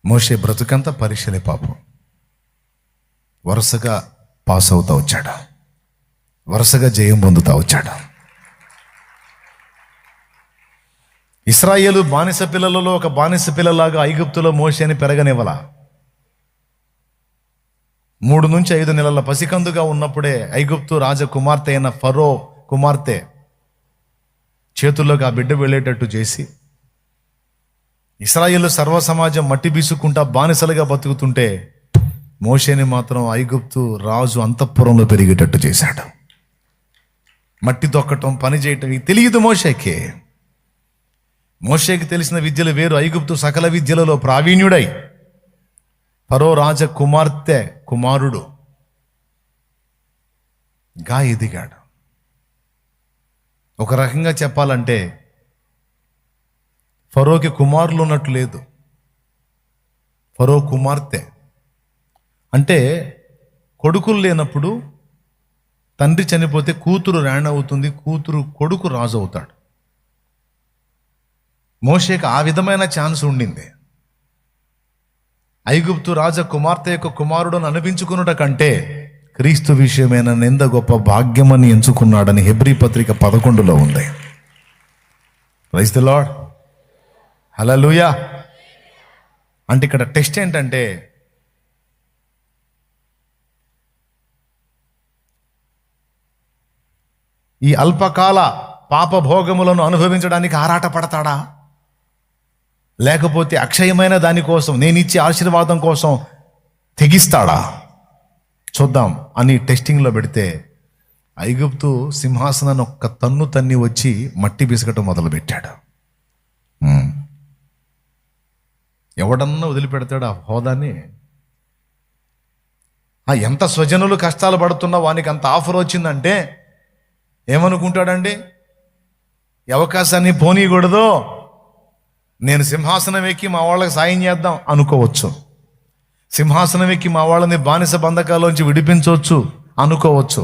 మోషే బ్రతుకంతా పరీక్షలే పాపం. వరుసగా పాస్ అవుతా వచ్చాడు, వరుసగా జయం పొందుతా వచ్చాడు. ఇశ్రాయేలు బానిస పిల్లలలో ఒక బానిస పిల్లలాగా ఐగుప్తులో మోషేని పెరగనివ్వలా. 3 నుంచి 5 నెలల పసికందుగా ఉన్నప్పుడే ఐగుప్తు రాజకుమార్తె అయిన ఫరో కుమార్తె చేతుల్లోకి ఆ బిడ్డ వెళ్ళేటట్టు చేసి, ఇశ్రాయేలు సర్వసమాజం మట్టి బీసుకుంటా బానిసలుగా బతుకుతుంటే మోషేని మాత్రం ఐగుప్తు రాజు అంతఃపురంలో పెరిగేటట్టు చేశాడు. మట్టి తొక్కటం, పని చేయటం తెలియదు మోషేకి. మోషేకి తెలిసిన విద్యలు వేరు. ఐగుప్తు సకల విద్యలలో ప్రావీణ్యుడై ఫరో రాజ కుమార్తె కుమారుడు గా ఎదిగాడు. ఒక రకంగా చెప్పాలంటే ఫరోకి కుమారులు ఉన్నట్టు లేదు, ఫరో కుమార్తె. అంటే కొడుకులు లేనప్పుడు తండ్రి చనిపోతే కూతురు రాణి అవుతుంది, కొడుకు రాజు అవుతాడు. మోషేకి ఆ విధమైన ఛాన్స్ ఉండింది. ఐగుప్తు రాజ కుమార్తె యొక్క కుమారుడును అనిపించుకున్నట కంటే క్రీస్తు విషయమైన నింద గొప్ప భాగ్యమని ఎంచుకున్నాడని హెబ్రీ పత్రిక 11లో ఉంది. ప్రైజ్ ది లార్డ్, హల్లెలూయా. అంటే ఇక్కడ టెస్ట్ ఏంటంటే ఈ అల్పకాల పాపభోగములను అనుభవించడానికి ఆరాటపడతాడా, లేకపోతే అక్షయమైన దానికోసం, నేను ఇచ్చే ఆశీర్వాదం కోసం తెగిస్తాడా చూద్దాం అని టెస్టింగ్లో పెడితే ఐగుప్తు సింహాసనాన్ని ఒక్క తన్ని వచ్చి మట్టి బిసకటం మొదలుపెట్టాడు. ఎవడన్నా వదిలిపెడతాడు ఆ హోదాన్ని? ఎంత స్వజనులు కష్టాలు పడుతున్నా వానికి అంత ఆఫర్ వచ్చిందంటే ఏమనుకుంటాడండి? ఈ అవకాశాన్ని పోనీయకూడదు, నేను సింహాసనం ఎక్కి మా వాళ్ళకి సాయం చేద్దాం అనుకోవచ్చు, సింహాసనం ఎక్కి మా వాళ్ళని బానిస బంధకాల్లోంచి విడిపించవచ్చు అనుకోవచ్చు,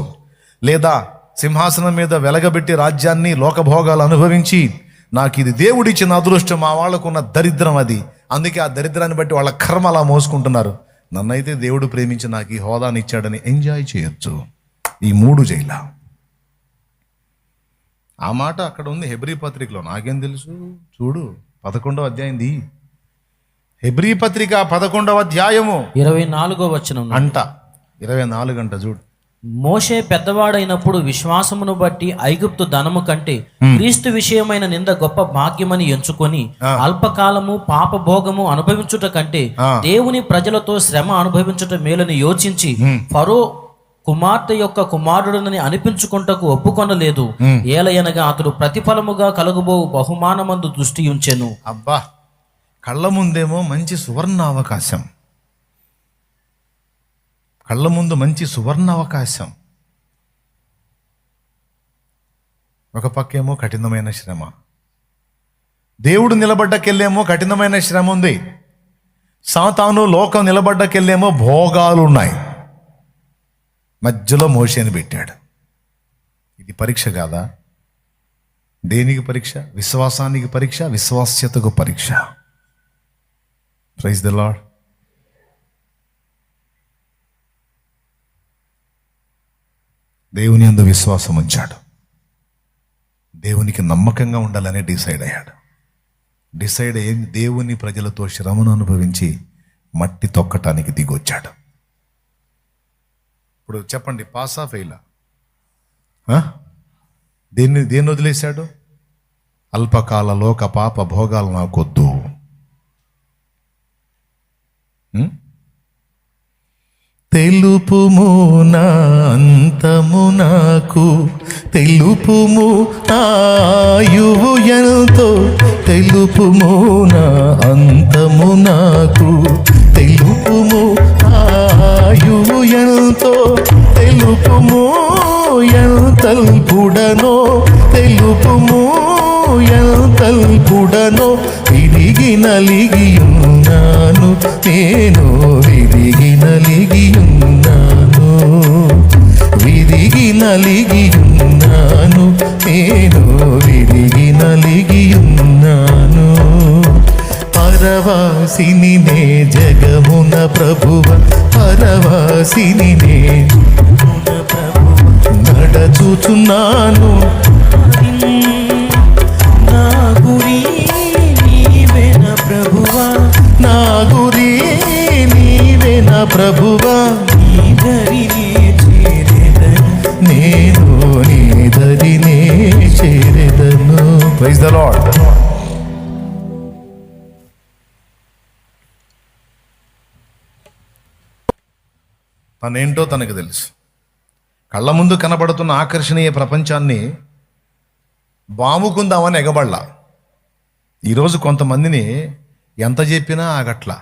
లేదా సింహాసనం మీద వెలగబెట్టి రాజ్యాన్ని లోకభోగాలు అనుభవించి నాకు ఇది దేవుడిచ్చిన అదృష్టం, మా వాళ్ళకున్న దరిద్రం అది, అందుకే ఆ దరిద్రాన్ని బట్టి వాళ్ళ కర్మ అలా మోసుకుంటున్నారు, నన్నైతే దేవుడు ప్రేమించి నాకు ఈ హోదాని ఇచ్చాడని ఎంజాయ్ చేయొచ్చు. ఈ 3 జైలా. ఆ మాట అక్కడ ఉంది హెబ్రీ పత్రికలో. నాకేం తెలుసు? చూడు 11వ అధ్యాయం, హెబ్రీ పత్రిక 11వ అధ్యాయము 24వ వచనం అంట, 24 అంట. చూడు, మోషే పెద్దవాడైనప్పుడు విశ్వాసమును బట్టి ఐగుప్తు ధనము కంటే క్రీస్తు విషయమైన నింద గొప్ప భాగ్యమని ఎంచుకొని అల్పకాలము పాపభోగము అనుభవించుట కంటే దేవుని ప్రజలతో శ్రమ అనుభవించుట మేలని యోచించి ఫరో కుమార్తె యొక్క కుమారుడని అనిపించుకుంటకు ఒప్పుకొనలేదు. ఏలయనగా అతడు ప్రతిఫలముగా కలుగుబో బహుమానమందు దృష్టి ఉంచెను. అబ్బా, కళ్ళ ముందేమో మంచి సువర్ణ అవకాశం, కళ్ళ ముందు మంచి సువర్ణ అవకాశం, ఒక పక్కేమో కఠినమైన శ్రమ. దేవుడు నిలబడ్డకెళ్ళేమో కఠినమైన శ్రమ ఉంది, సాతాను లోకం నిలబడ్డకెళ్ళేమో భోగాలు ఉన్నాయి. మధ్యలో మోషేని పెట్టాడు. ఇది పరీక్ష కాదా? దేనికి పరీక్ష? విశ్వాసానికి పరీక్ష, విశ్వాస్యతకు పరీక్ష. Praise the Lord. దేవుని యందు విశ్వాసం ఉంచాడు, దేవునికి నమ్మకంగా ఉండాలని డిసైడ్ అయ్యాడు. డిసైడ్ అయ్యి దేవుని ప్రజలతో శ్రమను అనుభవించి మట్టి తొక్కటానికి దిగొచ్చాడు. ఇప్పుడు చెప్పండి, పాసా ఫెయిలా? దేన్ని వదిలేశాడు? అల్పకాల లోక పాప భోగాలు నాకొద్దు. తెలుపుము నా అంతము నాకు, తెలుపుము ఆయువు ఎంతో, తెలుపుము నా అంతము నాకు, తెలుపుము ఆయువు ఎంతో, తెలుపుము ఎంతల్పుడనో, తెలుపుము ఎంతల్పుడనో, విరిగి నలిగియున్నాను నేను, విరిగి నలిగియున్నాను, విరిగి నలిగియున్నాను నేను, విరిగి నలిగియున్నాను. పరవాసిని నే జగమున ప్రభువ పరవాసిని నే నడచుచున్నాను నా గురి నీవేన ప్రభువా, నా గురి నీవేన ప్రభువా, నీ దరినే చేరెదను, నేను నీ దరినే చేరెదను. Praise the lord. తనేంటో తనకు తెలుసు. కళ్ళ ముందు కనబడుతున్న ఆకర్షణీయ ప్రపంచాన్ని బాముకుందామని ఎగబడలా. ఈరోజు కొంతమందిని ఎంత చెప్పినా ఆగట్లా.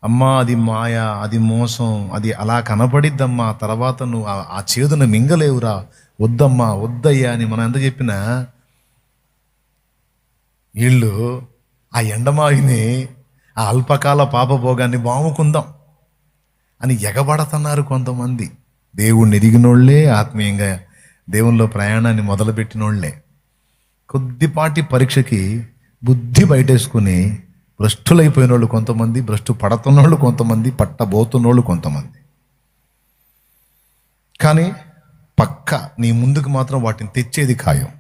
అమ్మా అది మాయ, అది మోసం, అది అలా కనపడిద్దమ్మా, తర్వాత నువ్వు ఆ చేదును మింగలేవురా, వద్దమ్మా వద్దయ్యా అని మనం ఎంత చెప్పినా వీళ్ళు ఆ ఎండమావిని, ఆ అల్పకాల పాపభోగాన్ని బాముకుందాం అని ఎగబడుతున్నారు కొంతమంది. దేవుణ్ణి ఎరిగినోళ్లే, ఆత్మీయంగా దేవునిలో ప్రయాణాన్ని మొదలుపెట్టినోళ్లే కొద్దిపాటి పరీక్షకి బుద్ధి బయటేసుకుని భ్రష్టులైపోయిన వాళ్ళు కొంతమంది, భ్రష్టు పడుతున్నోళ్ళు కొంతమంది, పట్టబోతున్నోళ్ళు కొంతమంది. కానీ పక్క నీ ముందుకు మాత్రం వాటిని తెచ్చేది ఖాయం.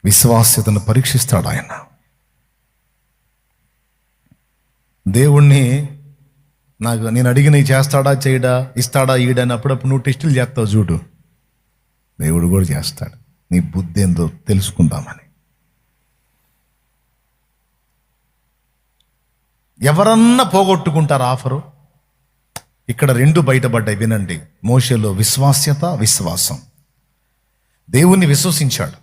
విశ్వాస్యతను పరీక్షిస్తాడు ఆయన. దేవుణ్ణి నేను అడిగినవి చేస్తాడా చేయడా, ఇస్తాడా ఈడా అని అప్పుడప్పుడు నువ్వు టెస్టులు చేస్తావు చూడు, దేవుడు కూడా చేస్తాడు. నీ బుద్ధి ఏందో తెలుసుకుందామని. ఎవరన్నా పోగొట్టుకుంటారు ఆఫరు. ఇక్కడ రెండు బయటపడ్డాయి వినండి. మోషేలో విశ్వాస్యత, విశ్వాసం. దేవుణ్ణి విశ్వసించాడు.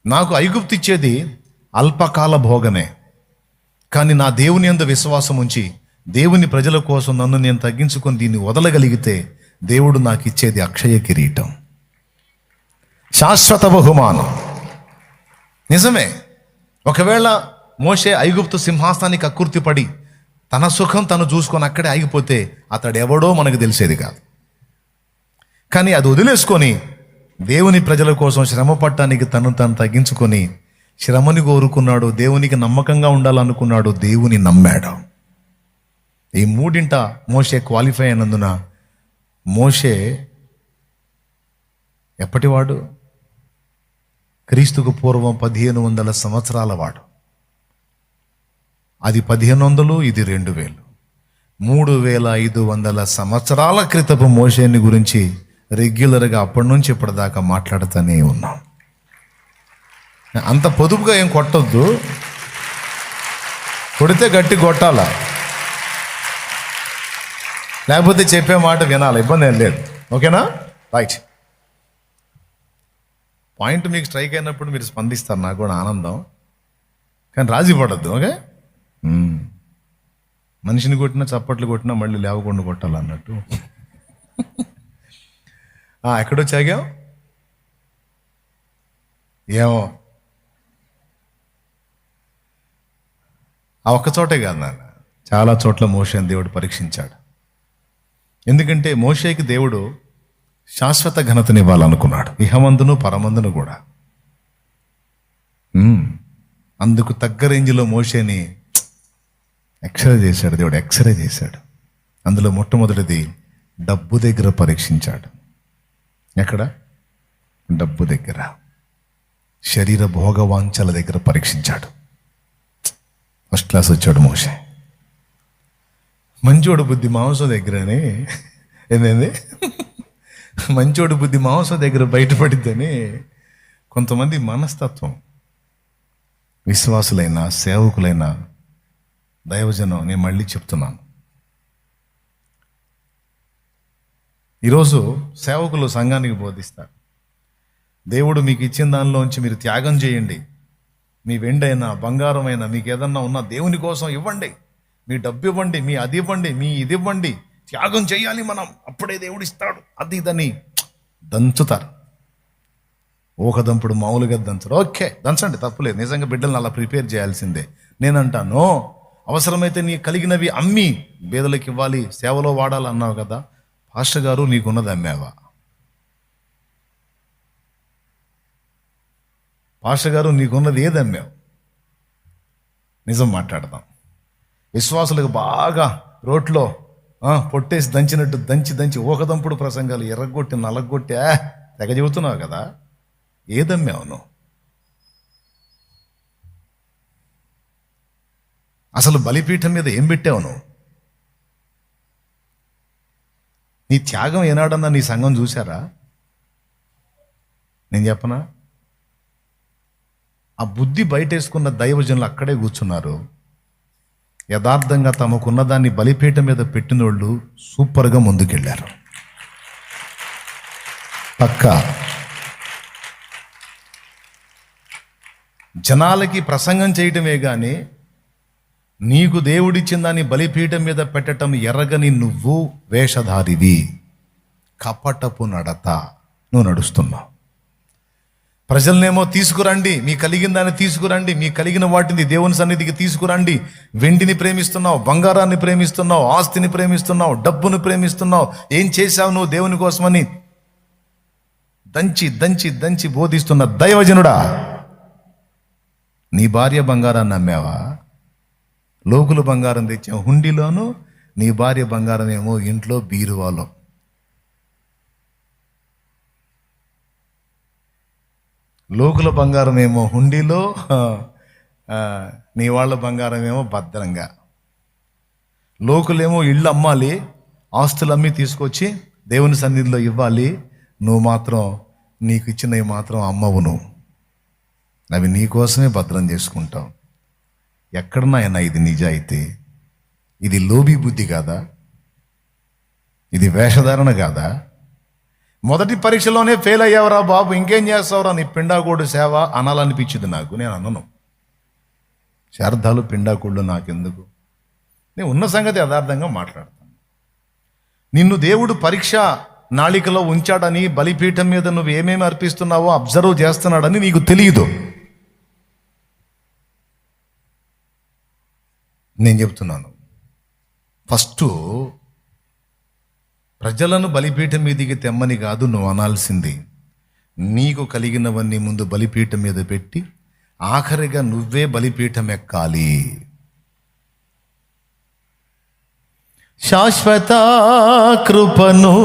నాకు ఐగుప్తు ఇచ్చేది అల్పకాల భోగమే, కానీ నా దేవుని యందు విశ్వాసం ఉంచి దేవుని ప్రజల కోసం నన్ను నేను తగ్గించుకొని దీన్ని వదలగలిగితే దేవుడు నాకు ఇచ్చేది అక్షయ కిరీటం, శాశ్వత బహుమానం. నిజమే. ఒకవేళ మోషే ఐగుప్తు సింహాసనానికి అకృతిపడి తన సుఖం తను చూసుకొని అక్కడే ఆగిపోతే అతడు ఎవడో మనకు తెలిసేది కాదు. కానీ అది వదిలేసుకొని దేవుని ప్రజల కోసం శ్రమ పట్టడానికి తను తగ్గించుకొని శ్రమని కోరుకున్నాడు. దేవునికి నమ్మకంగా ఉండాలనుకున్నాడు. దేవుని నమ్మాడు. ఈ మూడింట మోషే క్వాలిఫై అయినందున మోషే ఎప్పటివాడు? క్రీస్తుకు పూర్వం 1500 సంవత్సరాల వాడు. అది 1500, ఇది 2000. 3500 సంవత్సరాల క్రితపు మోషేని గురించి రెగ్యులర్గా అప్పటి నుంచి ఇప్పటిదాకా మాట్లాడుతూనే ఉన్నాం. అంత పొదుపుగా ఏం కొట్టొద్దు, కొడితే గట్టి కొట్టాల, లేకపోతే చెప్పే మాట వినాలి, ఇబ్బంది ఏం లేదు. ఓకేనా? రైట్. పాయింట్ మీకు స్ట్రైక్ అయినప్పుడు మీరు స్పందిస్తారు, నాకు కూడా ఆనందం. కానీ రాజీ పడద్దు. ఓకే? మనిషిని కొట్టినా చప్పట్లు కొట్టినా మళ్ళీ లేవకుండా కొట్టాలన్నట్టు. ఎక్కడొచ్చాగాం? ఏమో ఆ ఒక్క చోటే కాదు నాన్న, చాలా చోట్ల మోషేని దేవుడు పరీక్షించాడు. ఎందుకంటే మోషేకి దేవుడు శాశ్వత ఘనతని ఇవ్వాలనుకున్నాడు, ఇహమందును పరమందును కూడా. అందుకు తగ్గ రేంజ్లో మోషేని ఎక్స్రే చేశాడు దేవుడు, ఎక్స్రే చేశాడు. అందులో మొట్టమొదటిది డబ్బు దగ్గర పరీక్షించాడు. ఎక్కడ? డబ్బు దగ్గర, శరీర భోగవాంఛల దగ్గర పరీక్షించాడు. ఫస్ట్ క్లాస్ వచ్చాడు మోషే. మంచోడు బుద్ధి మాంసం దగ్గరని, ఏంటండి, మంచోడు బుద్ధి మాంసం దగ్గర బయటపడిద్దని కొంతమంది మనస్తత్వం. విశ్వాసులైన, సేవకులైన, దైవజనం, నేను మళ్ళీ చెప్తున్నాను, ఈరోజు సేవకులు సంఘానికి బోధిస్తారు, దేవుడు మీకు ఇచ్చిన దానిలోంచి మీరు త్యాగం చేయండి, మీ వెండైనా బంగారమైనా మీకు ఏదన్నా ఉన్నా దేవుని కోసం ఇవ్వండి, మీ డబ్బు ఇవ్వండి, మీ అది ఇవ్వండి, మీ ఇది ఇవ్వండి, త్యాగం చేయాలి మనం, అప్పుడే దేవుడు ఇస్తాడు, అది ఇదని దంచుతారు. ఊకదంపుడు మామూలుగా దంచరు. ఓకే, దంచండి, తప్పులేదు. నిజంగా బిడ్డలను అలా ప్రిపేర్ చేయాల్సిందే. నేనంటాను, అవసరమైతే నీ కలిగినవి అమ్మి పేదలకు ఇవ్వాలి, సేవలో వాడాలి అన్నావు కదా, పాస్టర్ గారు నీకున్నది అమ్మావా? పాస్టర్ గారు నీకున్నది ఏది అమ్మావు? నిజం మాట్లాడదాం. విశ్వాసులకు బాగా రోట్లో పొట్టేసి దంచినట్టు దంచి ఊకదంపుడు ప్రసంగాలు ఎర్రగొట్టి నలగొట్టి తెగ చెబుతున్నావు కదా, ఏదమ్మావు నువ్వు? అసలు బలిపీఠం మీద ఏం పెట్టావు నువ్వు? నీ త్యాగం ఏనాడన్నా నీ సంఘం చూశారా? నేను చెప్పనా? ఆ బుద్ధి బయటేసుకున్న దైవజనులు అక్కడే కూర్చున్నారు. యథార్థంగా తమకున్న దాన్ని బలిపీఠం మీద పెట్టిన వాళ్ళు సూపర్గా ముందుకెళ్ళారు. పక్కా జనాలకి ప్రసంగం చేయటమే కానీ నీకు దేవుడిచ్చిన దాన్ని బలిపీఠం మీద పెట్టడం ఎర్రగని నువ్వు వేషధారివి, కపటపు నడత నువ్వు నడుస్తున్నావు. ప్రజలనేమో తీసుకురండి, మీ కలిగిన దాన్ని తీసుకురండి, మీ కలిగిన వాటిని దేవుని సన్నిధికి తీసుకురండి. వెండిని ప్రేమిస్తున్నావు, బంగారాన్ని ప్రేమిస్తున్నావు, ఆస్తిని ప్రేమిస్తున్నావు, డబ్బును ప్రేమిస్తున్నావు. ఏం చేశావు నువ్వు దేవుని కోసమని దంచి దంచి దంచి బోధిస్తున్న దైవజనుడా, నీ భార్య బంగారాన్ని అమ్మావా? లోకుల బంగారం తెచ్చావు హుండీలోను, నీ భార్య బంగారం ఏమో ఇంట్లో బీరువాలో. లోకుల బంగారం ఏమో హుండీలో, నీ వాళ్ళ బంగారం ఏమో భద్రంగా. లోకులేమో ఇళ్ళు అమ్మాలి, ఆస్తులు అమ్మి తీసుకొచ్చి దేవుని సన్నిధిలో ఇవ్వాలి. నువ్వు మాత్రం నీకు ఇచ్చినవి మాత్రం అమ్మవు. నువ్వు అవి నీకోసమే భద్రం చేసుకుంటావు. ఎక్కడన్నాయన్నా ఇది నిజాయితీ? ఇది లోబీ బుద్ధి కాదా? ఇది వేషధారణ కాదా? మొదటి పరీక్షలోనే ఫెయిల్ అయ్యావరా బాబు, ఇంకేం చేస్తావురా నీ పిండాకోడు సేవ అనాలనిపించింది నాకు. నేను అన్నను, శారదాలు పిండాకోళ్ళు నాకెందుకు? నేను ఉన్న సంగతి యథార్థంగా మాట్లాడతాను. నిన్ను దేవుడు పరీక్ష నాళికలో ఉంచాడని, బలిపీఠం మీద నువ్వు ఏమేమి అర్పిస్తున్నావో అబ్జర్వ్ చేస్తున్నాడని నీకు తెలియదు. నేను చెప్తున్నాను, ఫస్ట్ ప్రజలను బలిపీఠం మీదికి తెమ్మని కాదు నువ్వు అనాల్సింది. నీకు కలిగినవన్నీ ముందు బలిపీఠం మీద పెట్టి ఆఖరిగా నువ్వే బలిపీఠం ఎక్కాలి. శాశ్వత కృపను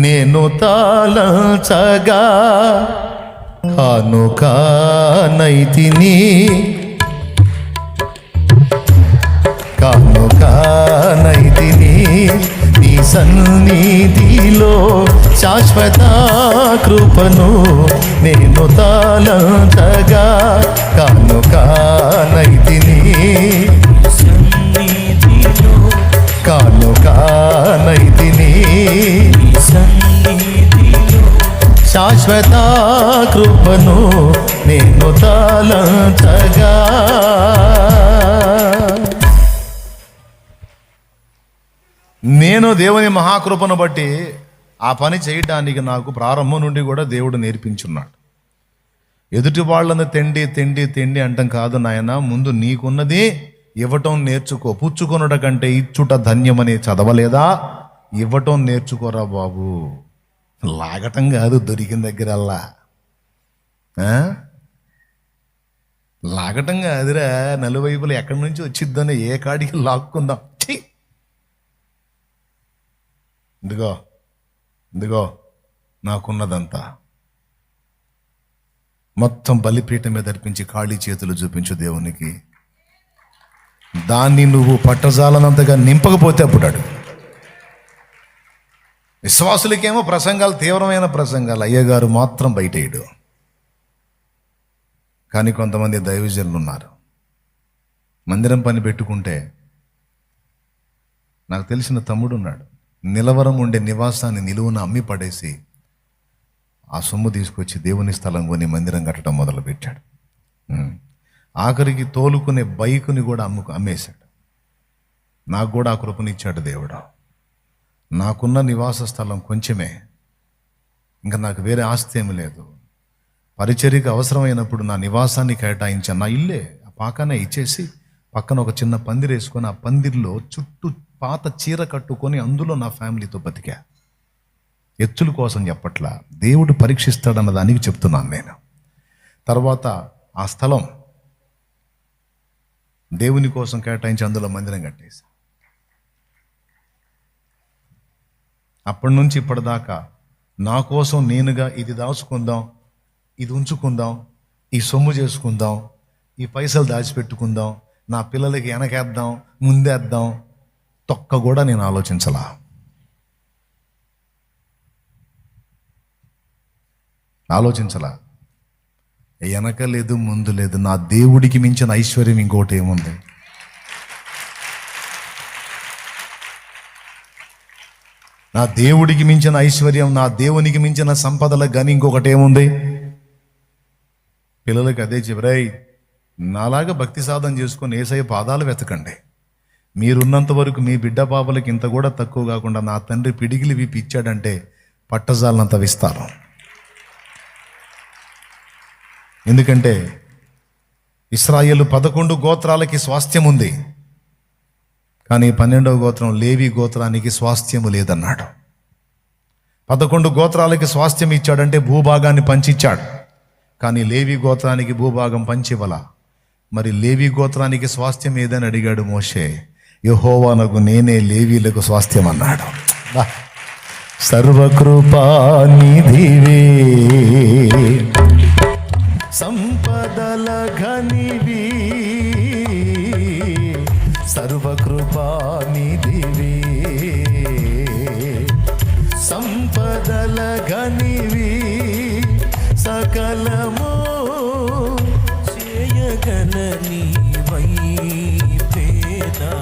నేను తాళచగా కానుకానైతిని, కానుకానైతిని నీ సన్నిధిలో. శాశ్వత కృపను నేను తాళంచగా కానుకానైతిని, కానుకానైతిని శాశ్వత కృపను నేను తాళంచగా. నేను దేవుని మహాకృపను బట్టి ఆ పని చేయడానికి నాకు ప్రారంభం నుండి కూడా దేవుడు నేర్పించున్నాడు. ఎదుటి వాళ్ళని తెండి తెండి తెండి అంటాం కాదు నాయన, ముందు నీకున్నది ఇవ్వటం నేర్చుకో. పుచ్చుకొనుట కంటే ఇచ్చుట ధన్యమని చదవలేదా? ఇవ్వటం నేర్చుకోరా బాబు. లాగటం కాదు దొరికిన దగ్గరల్లా, లాగటం కాదురా. నలువైపులు ఎక్కడి నుంచి వచ్చిద్దని ఏ కాడికి లాక్కుందాం. ఇదిగో ఇదిగో నాకున్నదంతా మొత్తం బలిపీఠం మీద అర్పించి ఖాళీ చేతులు చూపించు దేవునికి. దాన్ని నువ్వు పట్టజాలనంతగా నింపకపోతే అప్పుడాడు. విశ్వాసులకేమో ప్రసంగాలు, తీవ్రమైన ప్రసంగాలు, అయ్యగారు మాత్రం బయటేయడు. కానీ కొంతమంది దైవజనులు ఉన్నారు, మందిరం పని పెట్టుకుంటే, నాకు తెలిసిన తమ్ముడు ఉన్నాడు, నిలవరం ఉండే నివాసాన్ని నిలువున అమ్మి పడేసి ఆ సొమ్ము తీసుకొచ్చి దేవుని స్థలం కొని మందిరం కట్టడం మొదలుపెట్టాడు. ఆఖరికి తోలుకునే బైకుని కూడా అమ్మేశాడు. నాకు కూడా ఆ కృపనిచ్చాడు దేవుడు. నాకున్న నివాస స్థలం కొంచెమే, ఇంకా నాకు వేరే ఆస్తి ఏమి లేదు. పరిచర్యకు అవసరమైనప్పుడు నా నివాసాన్ని కేటాయించాను. నా ఇల్లే ఆ పాకనే ఇచ్చేసి పక్కన ఒక చిన్న పందిరి వేసుకొని ఆ పందిరిలో చుట్టూ పాత చీర కట్టుకొని అందులో నా ఫ్యామిలీతో బతికా. ఎత్తుల కోసం చెప్పట్లా, దేవుడు పరీక్షిస్తాడన్న దానికి చెప్తున్నాను నేను. తర్వాత ఆ స్థలం దేవుని కోసం కేటాయించి అందులో మందిరం కట్టేశా. అప్పటి నుంచి ఇప్పటిదాకా నా కోసం నేనుగా ఇది దాచుకుందాం, ఇది ఉంచుకుందాం, ఈ సొమ్ము చేసుకుందాం, ఈ పైసలు దాచిపెట్టుకుందాం, నా పిల్లలకి వెనకేద్దాం, ముందేద్దాం, తొక్క కూడా నేను ఆలోచించలా. వెనక లేదు, ముందు లేదు. నా దేవుడికి మించిన ఐశ్వర్యం ఇంకోటి ఏముంది? నా దేవుడికి మించిన ఐశ్వర్యం, నా దేవునికి మించిన సంపదలకు కానీ ఇంకొకటి ఏముంది? పిల్లలకి అదే చెప్పరాయి, నాలాగా భక్తి సాధన చేసుకొని యేసయ్య పాదాలు వెతకండి. మీరున్నంత వరకు మీ బిడ్డ పాపలకి ఇంత కూడా తక్కువ కాకుండా నా తండ్రి పిడిగిలి విప్పి ఇచ్చాడంటే పట్టజాలనంత విస్తారం. ఎందుకంటే ఇశ్రాయేలు 11 గోత్రాలకి స్వాస్థ్యం ఉంది, కానీ 12వ గోత్రం లేవి గోత్రానికి స్వాస్థ్యము లేదన్నాడు. 11 గోత్రాలకి స్వాస్థ్యం ఇచ్చాడంటే భూభాగాన్ని పంచిచ్చాడు, కానీ లేవి గోత్రానికి భూభాగం పంచివ్వల. మరి లేవి గోత్రానికి స్వాస్థ్యం ఏదని అడిగాడు మోషే. యెహోవానకు నేనే లేవీలకు స్వాస్థ్యం అన్నాడు. సర్వకృపానిధివే, సంపదల ఘనివి, సర్వకృపానిధివే, సంపదల ఘనివి, సకలము చేయగలని వైపేనా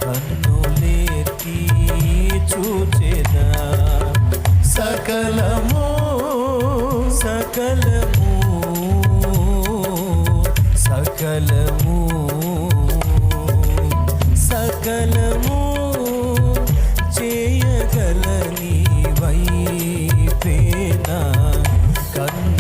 కన్నులేతి చూచెదా, సకలము సకలము సకలము సకలము చేయగలని వైపేనా కన్ను